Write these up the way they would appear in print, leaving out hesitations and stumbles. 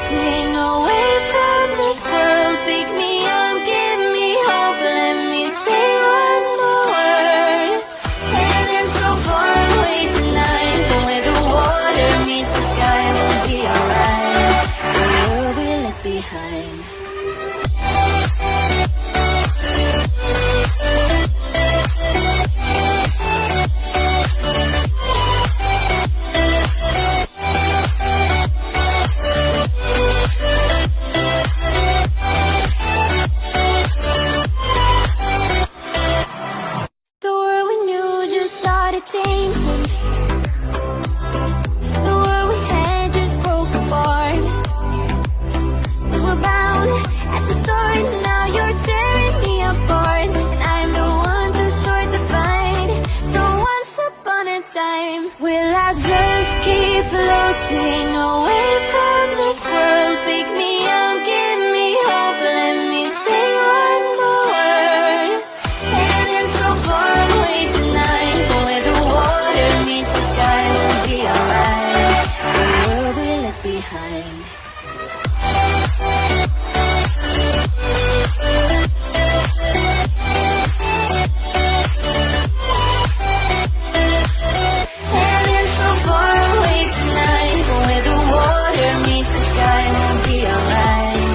floating away from this world. Pick me up, give me hope, let me say one more word. Heaven's so far away tonight, but where the water meets the sky, we'll be alright. The world we left behind. Changing. The world we had just broke apart. We were bound at the start, now you're tearing me apart. And I'm the one to start the fight from once upon a time. Will I just keep floating away from this world? Pick me up, give me hope, let me say one more word. Heaven's so far away tonight, but where the water meets the sky, we'll be alright. The world we left behind. Heaven's so far away tonight, but where the water meets the sky, we'll be alright.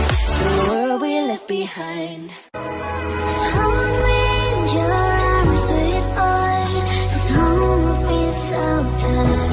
The world we left behind. Just hold me sometimes.